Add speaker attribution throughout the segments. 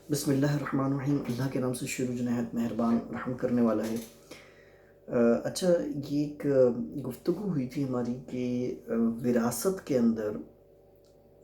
Speaker 1: بسم اللہ الرحمن الرحیم۔ اللہ کے نام سے شروع جو نہایت مہربان رحم کرنے والا ہے۔ اچھا، یہ ایک گفتگو ہوئی تھی ہماری کہ وراثت کے اندر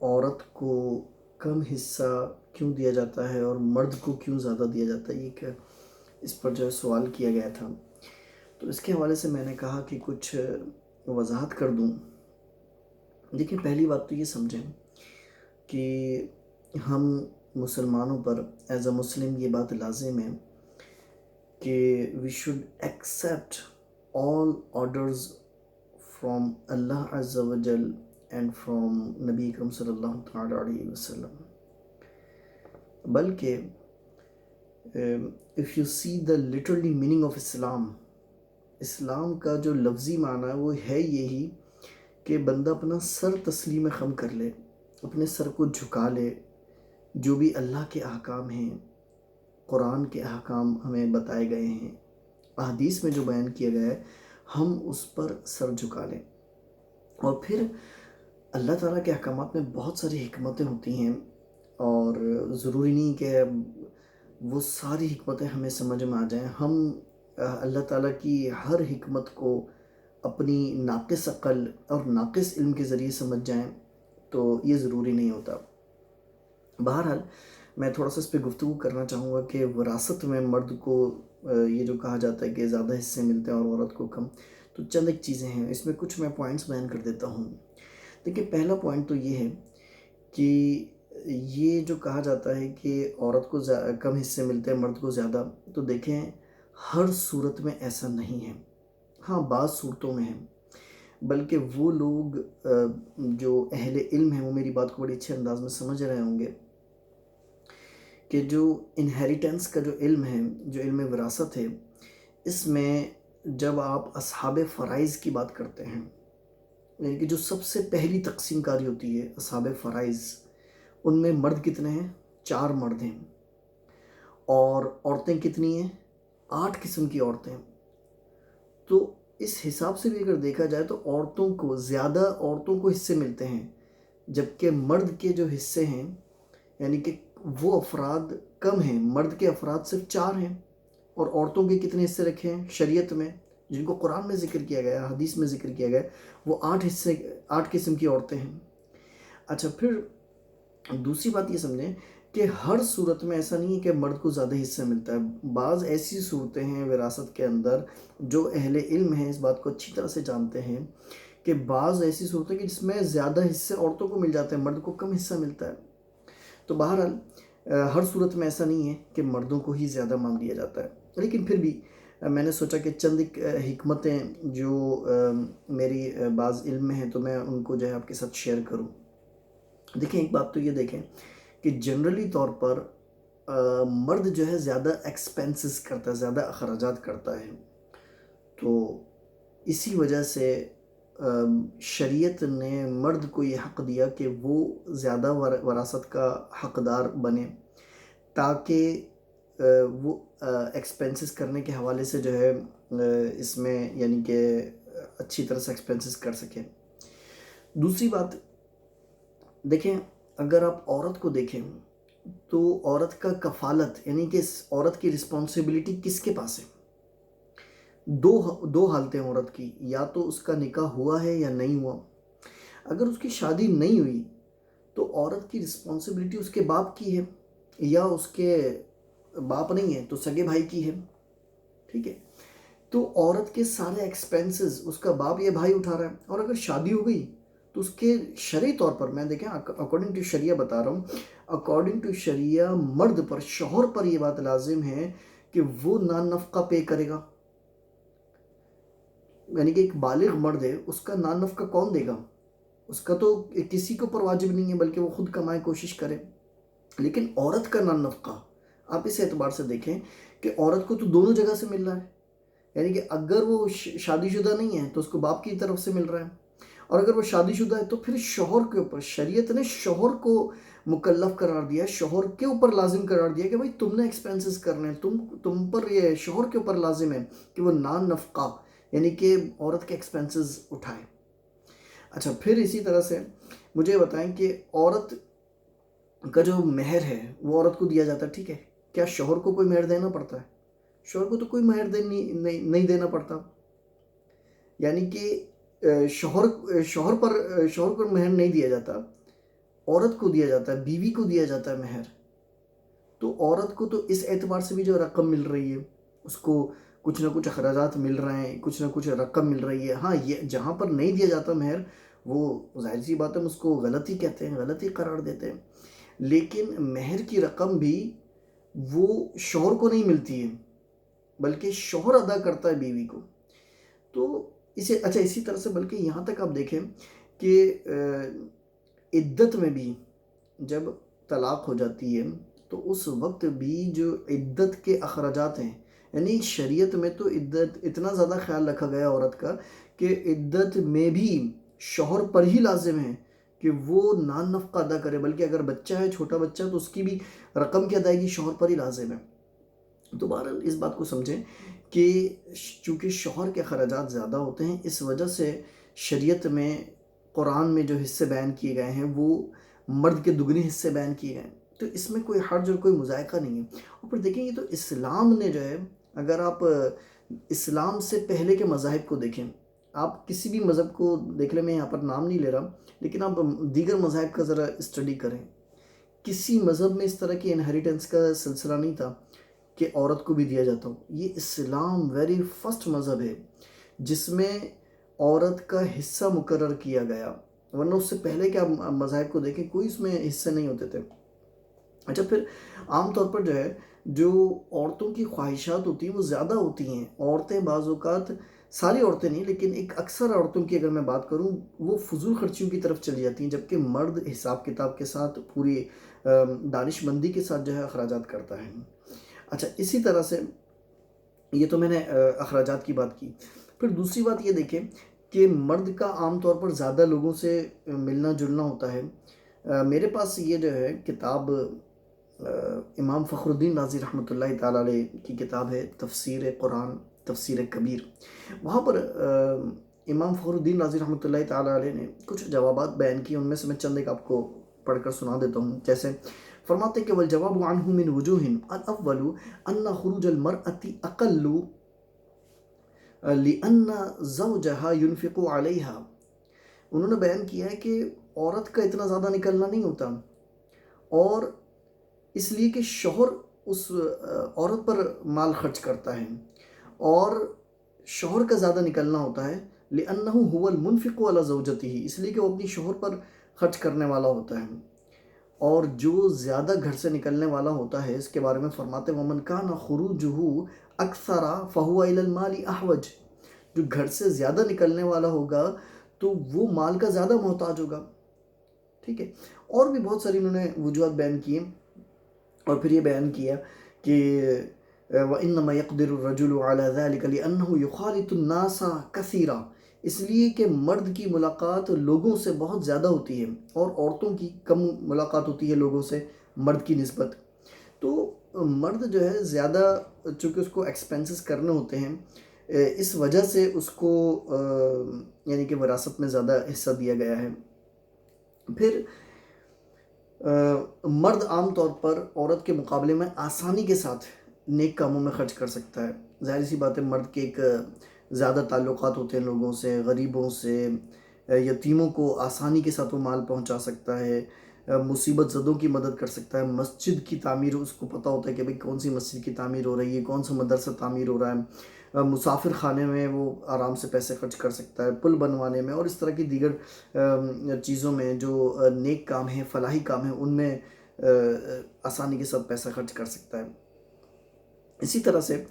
Speaker 1: عورت کو کم حصہ کیوں دیا جاتا ہے اور مرد کو کیوں زیادہ دیا جاتا ہے۔ یہ ایک اس پر جو ہے سوال کیا گیا تھا، تو اس کے حوالے سے میں نے کہا کہ کچھ وضاحت کر دوں۔ دیکھیں، پہلی بات تو یہ سمجھیں کہ ہم مسلمانوں پر ایز اے مسلم یہ بات لازم ہے کہ we should accept all orders from Allah عز و جل اینڈ فرام نبی اکرم صلی اللہ تعالیٰ علیہ وسلم۔ بلکہ if you see the literally meaning of Islam کا جو لفظی معنی ہے وہ ہے یہی کہ بندہ اپنا سر تسلیم خم کر لے، اپنے سر کو جھکا لے، جو بھی اللہ کے احکام ہیں، قرآن کے احکام ہمیں بتائے گئے ہیں، احادیث میں جو بیان کیا گیا ہے، ہم اس پر سر جھکا لیں۔ اور پھر اللہ تعالیٰ کے احکامات میں بہت ساری حکمتیں ہوتی ہیں، اور ضروری نہیں کہ وہ ساری حکمتیں ہمیں سمجھ میں آ جائیں۔ ہم اللہ تعالیٰ کی ہر حکمت کو اپنی ناقص عقل اور ناقص علم کے ذریعے سمجھ جائیں، تو یہ ضروری نہیں ہوتا۔ بہرحال میں تھوڑا سا اس پہ گفتگو کرنا چاہوں گا کہ وراثت میں مرد کو یہ جو کہا جاتا ہے کہ زیادہ حصے ملتے ہیں اور عورت کو کم، تو چند ایک چیزیں ہیں اس میں، کچھ میں پوائنٹس بیان کر دیتا ہوں۔ دیکھیں، پہلا پوائنٹ تو یہ ہے کہ یہ جو کہا جاتا ہے کہ عورت کو کم حصے ملتے ہیں، مرد کو زیادہ، تو دیکھیں ہر صورت میں ایسا نہیں ہے۔ ہاں، بعض صورتوں میں ہے، بلکہ وہ لوگ جو اہل علم ہیں وہ میری بات کو بڑی اچھے انداز میں سمجھ رہے ہوں گے کہ جو انہیریٹنس کا جو علم ہے، جو علم وراثت ہے، اس میں جب آپ اصحاب فرائض کی بات کرتے ہیں، یعنی کہ جو سب سے پہلی تقسیم کاری ہوتی ہے اصحاب فرائض، ان میں مرد کتنے ہیں؟ 4 مرد ہیں، اور عورتیں کتنی ہیں؟ 8 قسم کی عورتیں۔ تو اس حساب سے بھی اگر دیکھا جائے تو عورتوں کو حصے ملتے ہیں، جبکہ مرد کے جو حصے ہیں، یعنی کہ وہ افراد کم ہیں۔ مرد کے افراد صرف 4 ہیں، اور عورتوں کے کتنے حصے رکھے ہیں شریعت میں، جن کو قرآن میں ذکر کیا گیا، حدیث میں ذکر کیا گیا، وہ 8 قسم کی عورتیں ہیں۔ اچھا، پھر دوسری بات یہ سمجھیں کہ ہر صورت میں ایسا نہیں ہے کہ مرد کو زیادہ حصہ ملتا ہے۔ بعض ایسی صورتیں ہیں وراثت کے اندر، جو اہل علم ہیں اس بات کو اچھی طرح سے جانتے ہیں کہ بعض ایسی صورتیں کہ جس میں زیادہ حصے عورتوں کو مل جاتے ہیں، مرد کو کم حصہ ملتا ہے۔ تو بہرحال ہر صورت میں ایسا نہیں ہے کہ مردوں کو ہی زیادہ مان دیا جاتا ہے، لیکن پھر بھی میں نے سوچا کہ چند ایک حکمتیں جو میری بعض علم میں ہیں تو میں ان کو جو ہے آپ کے ساتھ شیئر کروں۔ دیکھیں، ایک بات تو یہ دیکھیں کہ جنرلی طور پر مرد جو ہے زیادہ ایکسپینسز کرتا ہے، زیادہ اخراجات کرتا ہے، تو اسی وجہ سے شریعت نے مرد کو یہ حق دیا کہ وہ زیادہ وراثت کا حقدار بنے، تاکہ وہ ایکسپینسز کرنے کے حوالے سے جو ہے اس میں یعنی کہ اچھی طرح سے ایکسپینسز کر سکیں۔ دوسری بات دیکھیں، اگر آپ عورت کو دیکھیں تو عورت کا کفالت، یعنی کہ عورت کی رسپانسبلٹی کس کے پاس ہے؟ دو حالتیں عورت کی، یا تو اس کا نکاح ہوا ہے یا نہیں ہوا۔ اگر اس کی شادی نہیں ہوئی تو عورت کی رسپانسبلٹی اس کے باپ کی ہے، یا اس کے باپ نہیں ہے تو سگے بھائی کی ہے، ٹھیک ہے؟ تو عورت کے سارے ایکسپینسز اس کا باپ یا بھائی اٹھا رہا ہے، اور اگر شادی ہو گئی تو اس کے شرعی طور پر، میں دیکھیں اکارڈنگ ٹو شریعہ بتا رہا ہوں، اکارڈنگ ٹو شریعہ مرد پر، شوہر پر یہ بات لازم ہے کہ وہ نان نفقہ پے کرے گا۔ یعنی کہ ایک بالغ مرد ہے، اس کا نان نفقہ کون دے گا؟ اس کا تو کسی کے اوپر واجب نہیں ہے، بلکہ وہ خود کمائے، کوشش کرے۔ لیکن عورت کا نان نفقہ آپ اس اعتبار سے دیکھیں کہ عورت کو تو دونوں جگہ سے مل رہا ہے، یعنی کہ اگر وہ شادی شدہ نہیں ہے تو اس کو باپ کی طرف سے مل رہا ہے، اور اگر وہ شادی شدہ ہے تو پھر شوہر کے اوپر، شریعت نے شوہر کو مکلف قرار دیا، شوہر کے اوپر لازم قرار دیا کہ بھائی تم نے ایکسپینسز کرنے ہیں، تم پر یہ شوہر کے اوپر لازم ہے کہ وہ نان نفقہ، یعنی کہ عورت کے ایکسپینسز اٹھائے۔ اچھا، پھر اسی طرح سے مجھے بتائیں کہ عورت کا جو مہر ہے وہ عورت کو دیا جاتا ہے، ٹھیک ہے، کیا شوہر کو کوئی مہر دینا پڑتا ہے؟ شوہر کو تو کوئی مہر نہیں دینا پڑتا، یعنی کہ شوہر پر مہر نہیں دیا جاتا، عورت کو دیا جاتا ہے، بیوی کو دیا جاتا ہے مہر۔ تو عورت کو تو اس اعتبار سے بھی جو رقم مل رہی ہے، اس کو کچھ نہ کچھ اخراجات مل رہے ہیں، کچھ نہ کچھ رقم مل رہی ہے۔ ہاں، یہ جہاں پر نہیں دیا جاتا مہر، وہ ظاہر سی بات ہے، ہم اس کو غلطی کہتے ہیں، غلطی قرار دیتے ہیں، لیکن مہر کی رقم بھی وہ شوہر کو نہیں ملتی ہے، بلکہ شوہر ادا کرتا ہے بیوی کو۔ تو اسی طرح سے بلکہ یہاں تک آپ دیکھیں کہ عدت میں بھی جب طلاق ہو جاتی ہے تو اس وقت بھی جو عدت کے اخراجات ہیں، یعنی شریعت میں تو عدت اتنا زیادہ خیال رکھا گیا عورت کا کہ عدت میں بھی شوہر پر ہی لازم ہے کہ وہ نان نفقہ ادا کرے، بلکہ اگر بچہ ہے، چھوٹا بچہ، تو اس کی بھی رقم کی ادائیگی شوہر پر ہی لازم ہے۔ تو بہرحال اس بات کو سمجھیں کہ چونکہ شوہر کے اخراجات زیادہ ہوتے ہیں، اس وجہ سے شریعت میں قرآن میں جو حصے بیان کیے گئے ہیں وہ مرد کے دگنے حصے بیان کیے گئے ہیں، تو اس میں کوئی حرج اور کوئی مذائقہ نہیں ہے۔ اور پھر دیکھیں یہ تو اسلام نے جو ہے، اگر آپ اسلام سے پہلے کے مذاہب کو دیکھیں، آپ کسی بھی مذہب کو دیکھ لیں، میں یہاں پر نام نہیں لے رہا، لیکن آپ دیگر مذاہب کا ذرا اسٹڈی کریں، کسی مذہب میں اس طرح کی انہیریٹنس کا سلسلہ نہیں تھا کہ عورت کو بھی دیا جاتا ہو۔ یہ اسلام ویری فرسٹ مذہب ہے جس میں عورت کا حصہ مقرر کیا گیا، ورنہ اس سے پہلے کے آپ مذاہب کو دیکھیں، کوئی اس میں حصے نہیں ہوتے تھے۔ اچھا، پھر عام طور پر جو ہے، جو عورتوں کی خواہشات ہوتی ہیں وہ زیادہ ہوتی ہیں۔ عورتیں بعض اوقات، ساری عورتیں نہیں لیکن ایک اکثر عورتوں کی اگر میں بات کروں، وہ فضول خرچیوں کی طرف چلی جاتی ہیں، جبکہ مرد حساب کتاب کے ساتھ پوری دانش مندی کے ساتھ جو ہے اخراجات کرتا ہے۔ اچھا، اسی طرح سے یہ تو میں نے اخراجات کی بات کی۔ پھر دوسری بات یہ دیکھیں کہ مرد کا عام طور پر زیادہ لوگوں سے ملنا جلنا ہوتا ہے۔ میرے پاس یہ جو ہے کتاب امام فخر الدین رازی رحمۃ اللہ تعالیٰ علیہ کی کتاب ہے، تفسیر قرآن، تفسیر کبیر۔ وہاں پر امام فخر الدین رازی رحمۃ اللہ تعالیٰ علیہ نے کچھ جوابات بیان کیے، ان میں سے میں چند ایک آپ کو پڑھ کر سنا دیتا ہوں۔ جیسے فرماتے کہ والجواب عنہ من وجوہ، الاول ان خروج المرأة اقل لأن زوجها ينفق عليها۔ انہوں نے بیان کیا ہے کہ عورت کا اتنا زیادہ نکلنا نہیں ہوتا، اور اس لیے کہ شوہر اس عورت پر مال خرچ کرتا ہے، اور شوہر کا زیادہ نکلنا ہوتا ہے لأنه هو المنفق على زوجته، اس لیے کہ وہ اپنی شوہر پر خرچ کرنے والا ہوتا ہے۔ اور جو زیادہ گھر سے نکلنے والا ہوتا ہے، اس کے بارے میں فرماتے وَمَنْ كَانَ خُرُوجُهُ أَكْثَرَ فَهُوَ إِلَى الْمَالِ أَحْوَجُ، جو گھر سے زیادہ نکلنے والا ہوگا تو وہ مال کا زیادہ محتاج ہوگا، ٹھیک ہے۔ اور بھی بہت ساری انہوں نے وجوہات بیان کی ہیں، اور پھر یہ بیان کیا کہ وَإِنَّمَا يَقْدِرُ الرَّجُلُ عَلَى ذَلِكَ لِأَنَّهُ يُخَالِطُ النَّاسَ كَثِيرًا، اس لیے کہ مرد کی ملاقات لوگوں سے بہت زیادہ ہوتی ہے، اور عورتوں کی کم ملاقات ہوتی ہے لوگوں سے مرد کی نسبت۔ تو مرد جو ہے زیادہ، چونکہ اس کو ایکسپینسز کرنے ہوتے ہیں، اس وجہ سے اس کو یعنی کہ وراثت میں زیادہ حصہ دیا گیا ہے۔ پھر مرد عام طور پر عورت کے مقابلے میں آسانی کے ساتھ نیک کاموں میں خرچ کر سکتا ہے۔ ظاہر سی بات ہے، مرد کے ایک زیادہ تعلقات ہوتے ہیں لوگوں سے، غریبوں سے، یتیموں کو آسانی کے ساتھ وہ مال پہنچا سکتا ہے، مصیبت زدوں کی مدد کر سکتا ہے، مسجد کی تعمیر اس کو پتہ ہوتا ہے کہ بھئی کون سی مسجد کی تعمیر ہو رہی ہے، کون سا مدرسہ تعمیر ہو رہا ہے، مسافر خانے میں وہ آرام سے پیسے خرچ کر سکتا ہے، پل بنوانے میں، اور اس طرح کی دیگر چیزوں میں جو نیک کام ہیں، فلاحی کام ہیں، ان میں آسانی کے ساتھ پیسہ خرچ کر سکتا ہے۔ اسی طرح سے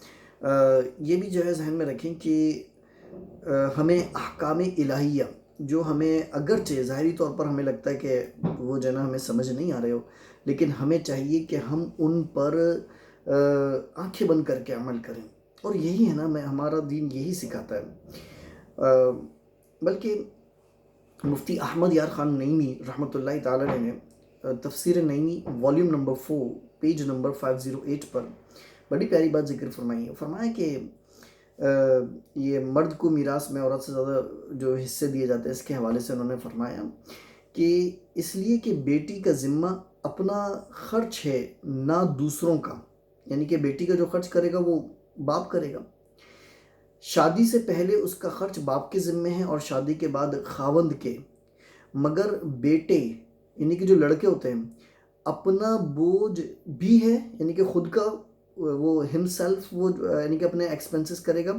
Speaker 1: یہ بھی جو ہے ذہن میں رکھیں کہ ہمیں احکام الہیہ جو ہمیں اگرچہ ظاہری طور پر ہمیں لگتا ہے کہ وہ جو ہے نا ہمیں سمجھ نہیں آ رہے ہو، لیکن ہمیں چاہیے کہ ہم ان پر آنکھیں بند کر کے عمل کریں، اور یہی ہے نا، ہمارا دین یہی سکھاتا ہے۔ بلکہ مفتی احمد یار خان نعیمی رحمۃ اللہ تعالیٰ نے تفسیر Naeemi volume number 4 page number 508 پر بڑی پیاری بات ذکر فرمائی ہے۔ فرمایا کہ یہ مرد کو میراث میں عورت سے زیادہ جو حصے دیے جاتے ہیں، اس کے حوالے سے انہوں نے فرمایا کہ اس لیے کہ بیٹی کا ذمہ اپنا خرچ ہے نہ دوسروں کا، یعنی کہ بیٹی کا جو خرچ کرے گا وہ باپ کرے گا، شادی سے پہلے اس کا خرچ باپ کے ذمے ہے اور شادی کے بعد خاوند کے، مگر بیٹے یعنی کہ جو لڑکے ہوتے ہیں اپنا بوجھ بھی ہے، یعنی کہ خود کا وہ ہم سیلف وہ یعنی کہ اپنے ایکسپنسز کرے گا،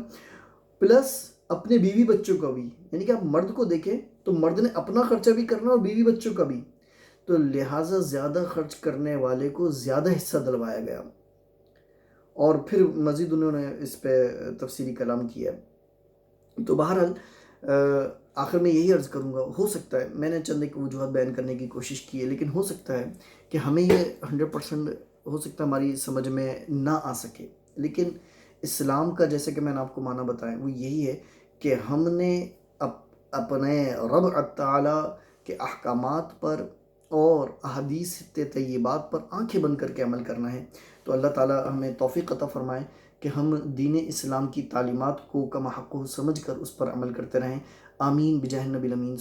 Speaker 1: پلس اپنے بیوی بچوں کا بھی، یعنی کہ آپ مرد کو دیکھیں تو مرد نے اپنا خرچہ بھی کرنا اور بیوی بچوں کا بھی، تو لہٰذا زیادہ خرچ کرنے والے کو زیادہ حصہ دلوایا گیا، اور پھر مزید انہوں نے اس پہ تفصیلی کلام کیا ہے۔ تو بہرحال آخر میں یہی عرض کروں گا، ہو سکتا ہے میں نے چند ایک وجوہات بیان کرنے کی کوشش کی ہے، لیکن ہو سکتا ہے کہ ہمیں یہ 100% ہو سکتا ہے ہماری سمجھ میں نہ آ سکے، لیکن اسلام کا جیسے کہ میں نے آپ کو معنی بتایا وہ یہی ہے کہ ہم نے اپنے رب تعالیٰ کے احکامات پر اور احادیث طیبات پر آنکھیں بند کر کے عمل کرنا ہے۔ تو اللہ تعالیٰ ہمیں توفیق عطا فرمائے کہ ہم دین اسلام کی تعلیمات کو کما حق سمجھ کر اس پر عمل کرتے رہیں۔ آمین بجاہ النبی الامین۔